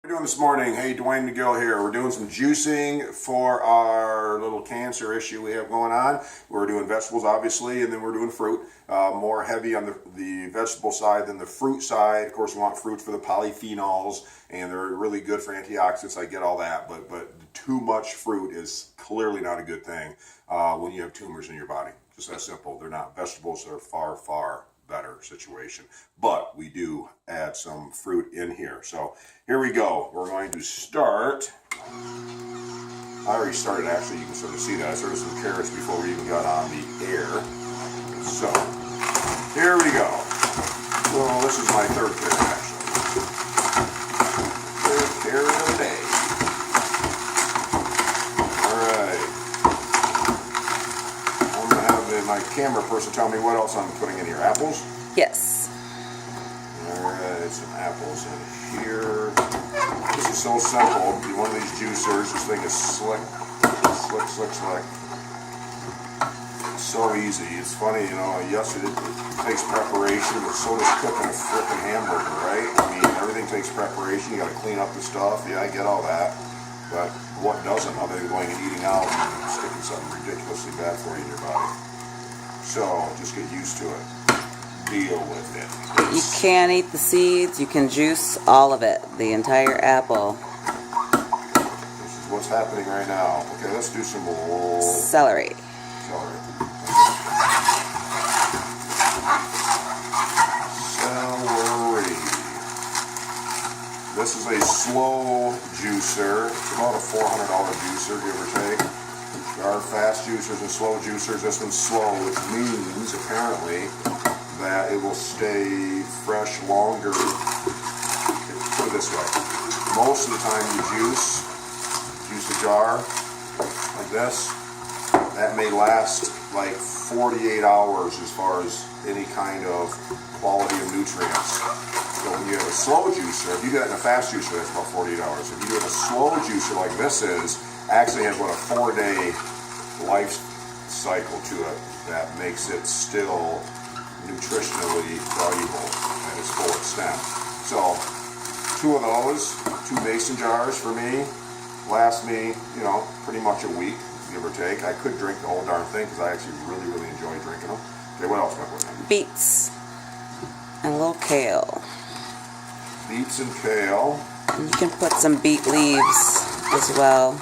What are we doing this morning? Hey, Dwayne McGill here. We're doing some juicing for our little cancer issue we have going on. We're doing vegetables, obviously, and then we're doing fruit. More heavy on the vegetable side than the fruit side. Of course, we want fruits for the polyphenols, and they're really good for antioxidants. I get all that, but too much fruit is clearly not a good thing when you have tumors in your body. Just that simple. They're not. Vegetables are far, far better situation, but we do add some fruit in here. So here we go. We're going to start. I already started, actually. You can sort of see that I started some carrots before we even got on the air. So here we go. Well, this is my third carrot, actually. Third carrot of the day. All right. I'm gonna have my camera person tell me what else I'm putting in here. Apples? Yes. Alright, some apples in here. This is so simple. One of these juicers, this thing is slick. Slick. It's so easy. It's funny, you know, yes, it takes preparation, but so does cooking a frickin' hamburger, right? I mean, everything takes preparation. You gotta clean up the stuff. Yeah, I get all that. But what doesn't, other than going and eating out and sticking something ridiculously bad for you in your body? So, just get used to it. Deal with it. You can't eat the seeds. You can juice all of it, the entire apple. This is what's happening right now. Okay, let's do some more Celery. Celery. This is a slow juicer. It's about a $400 juicer, give or take. There are fast juicers and slow juicers. This one's slow, which means, apparently, that it will stay fresh longer. Put it this way. Most of the time you juice a jar like this, that may last like 48 hours as far as any kind of quality of nutrients. So when you have a slow juicer, if you do that in a fast juicer, that's about 48 hours. If you do it in a slow juicer like this is, actually has about a 4-day life cycle to it that makes it still nutritionally valuable at its full extent. So 2 of those, 2 mason jars for me, last me, you know, pretty much a week, give or take. I could drink the whole darn thing because I actually really enjoy drinking them. Okay, what else am I putting in? Beets. And a little kale. Beets and kale. And you can put some beet leaves as well.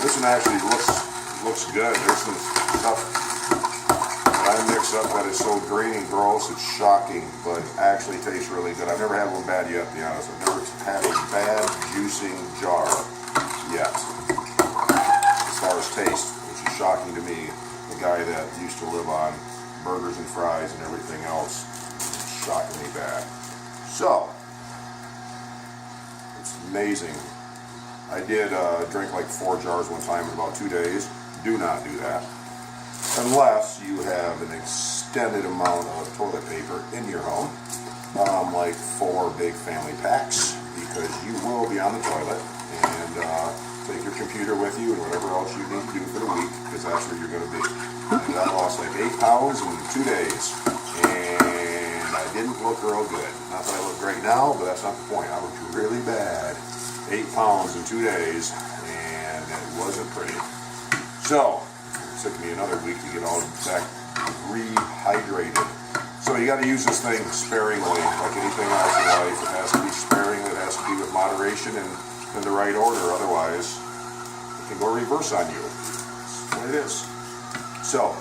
This one actually looks good. There's some stuff that I mix up that is so green and gross, it's shocking, but actually tastes really good. I've never had one bad yet, to be honest. I've never had a bad juicing jar yet. As far as taste, which is shocking to me, the guy that used to live on burgers and fries and everything else, it's shockingly bad. So, it's amazing. I did drink like 4 jars one time in about 2 days. Do not do that. Unless you have an extended amount of toilet paper in your home. Like 4 big family packs. Because you will be on the toilet. And take your computer with you and whatever else you need to do for the week. Because that's where you're going to be. And I lost like 8 pounds in 2 days. And I didn't look real good. Not that I look great now, but that's not the point. I looked really bad. 8 pounds in 2 days, and it wasn't pretty. So, it took me another week to get all back rehydrated. So you got to use this thing sparingly, like anything else in life. It has to be sparing. It has to be with moderation and in the right order. Otherwise, it can go reverse on you. That's what it is. So,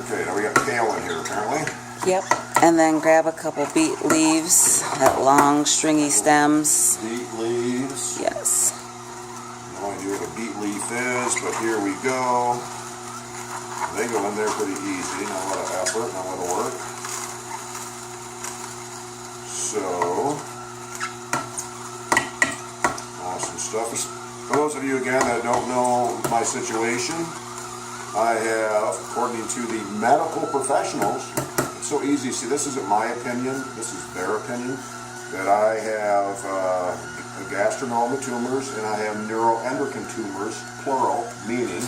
okay, now we got kale in here apparently. Yep. And then grab a couple beet leaves, that long stringy stems. Beet leaves. Yes. No idea what a beet leaf is, but here we go. They go in there pretty easy, not a lot of effort, not a lot of work. So, awesome stuff. For those of you again that don't know my situation, I have, according to the medical professionals, it's so easy. See, this isn't my opinion, this is their opinion, that I have gastronoma tumors and I have neuroendocrine tumors, plural, meaning,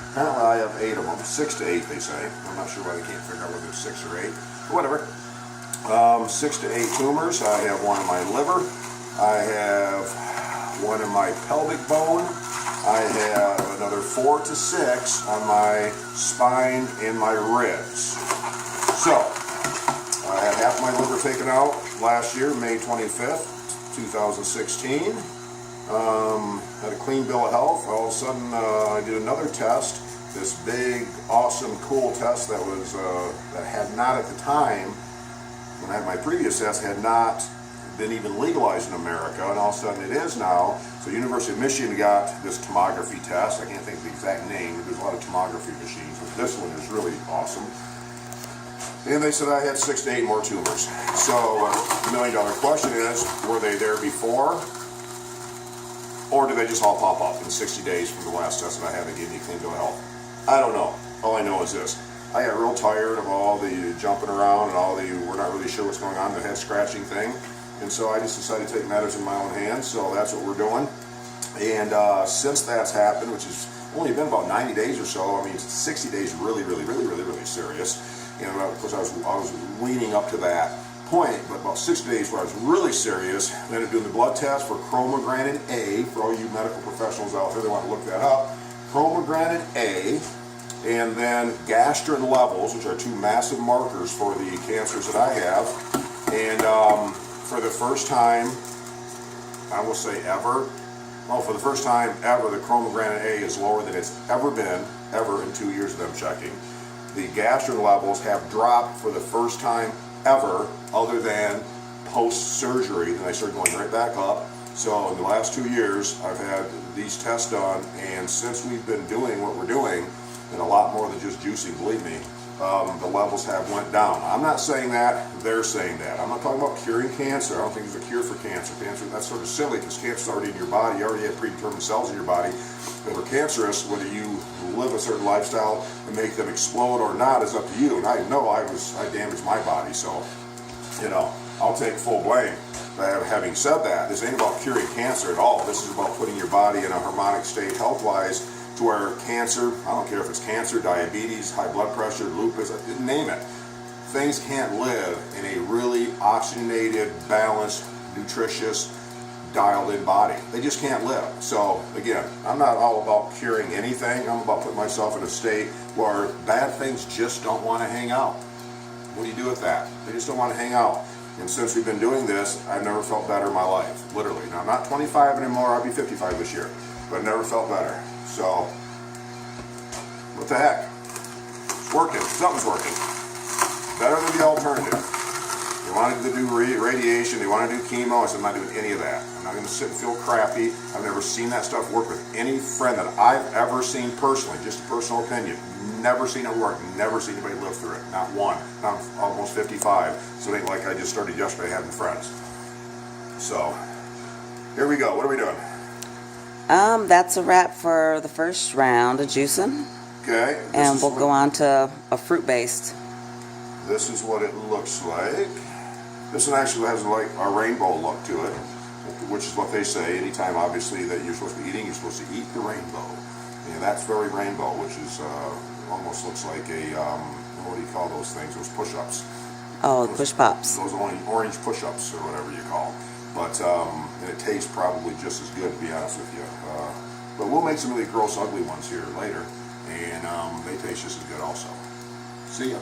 apparently I have 8 of them, 6 to 8 they say. I'm not sure why they can't figure out whether it's 6 or 8, but whatever. 6 to 8 tumors. I have one in my liver. I have one in my pelvic bone. I have another 4 to 6 on my spine and my ribs. So, I had half my liver taken out last year, May 25th, 2016. Had a clean bill of health. All of a sudden, I did another test. This big, awesome, cool test that was that had not at the time, when I had my previous test, had not been even legalized in America, and all of a sudden it is now. So University of Michigan got this tomography test. I can't think of the exact name, but there's a lot of tomography machines, but this one is really awesome. And they said I had 6 to 8 more tumors. So the $1 million question is, were they there before? Or did they just all pop up in 60 days from the last test that I had that gave me a clean bill of health? I don't know. All I know is this. I got real tired of all the jumping around and all the we're not really sure what's going on, the head scratching thing. And so I just decided to take matters in my own hands, so that's what we're doing. And since that's happened, which has only been about 90 days or so, I mean, 60 days really serious. And of course, I was leaning up to that point, but about 6 days where I was really serious. I ended up doing the blood test for chromogranin A, for all you medical professionals out there that want to look that up. Chromogranin A, and then gastrin levels, which are 2 massive markers for the cancers that I have. And for the first time, I will say ever, well, for the first time ever, the chromogranin A is lower than it's ever been, ever in 2 years of them checking. The gastrin levels have dropped for the first time ever, other than post-surgery, and I started going right back up. So in the last 2 years, I've had these tests done, and since we've been doing what we're doing, and a lot more than just juicing, believe me, the levels have went down. I'm not saying that, they're saying that. I'm not talking about curing cancer. I don't think there's a cure for cancer. Cancer, that's sort of silly, because cancer's already in your body. You already have predetermined cells in your body that are cancerous. Whether you live a certain lifestyle and make them explode or not is up to you. And I know I damaged my body, so, you know, I'll take full blame. But having said that, this ain't about curing cancer at all. This is about putting your body in a harmonic state health-wise, to where cancer, I don't care if it's cancer, diabetes, high blood pressure, lupus, name it. Things can't live in a really oxygenated, balanced, nutritious, dialed-in body. They just can't live. So again, I'm not all about curing anything. I'm about putting myself in a state where bad things just don't want to hang out. What do you do with that? They just don't want to hang out. And since we've been doing this, I've never felt better in my life, literally. Now, I'm not 25 anymore. I'll be 55 this year, but I've never felt better. So, what the heck? It's working. Something's working. Better than the alternative. They wanted to do radiation. They wanted to do chemo. I said, I'm not doing any of that. I'm not going to sit and feel crappy. I've never seen that stuff work with any friend that I've ever seen personally. Just a personal opinion. Never seen it work. Never seen anybody live through it. Not one. I'm almost 55. So it ain't like I just started yesterday having friends. So, here we go. What are we doing? That's a wrap for the first round of juicing. Okay. And we'll go on to a fruit-based. This is what it looks like. This one actually has like a rainbow look to it, which is what they say. Anytime, obviously, that you're supposed to be eating, you're supposed to eat the rainbow. And that's very rainbow, which is almost looks like a, what do you call those things? Those push-ups. Oh, push pops. Those orange push-ups, or whatever you call them. But, and it tastes probably just as good, to be honest with you. But we'll make some really gross, ugly ones here later, and they taste just as good also. See ya.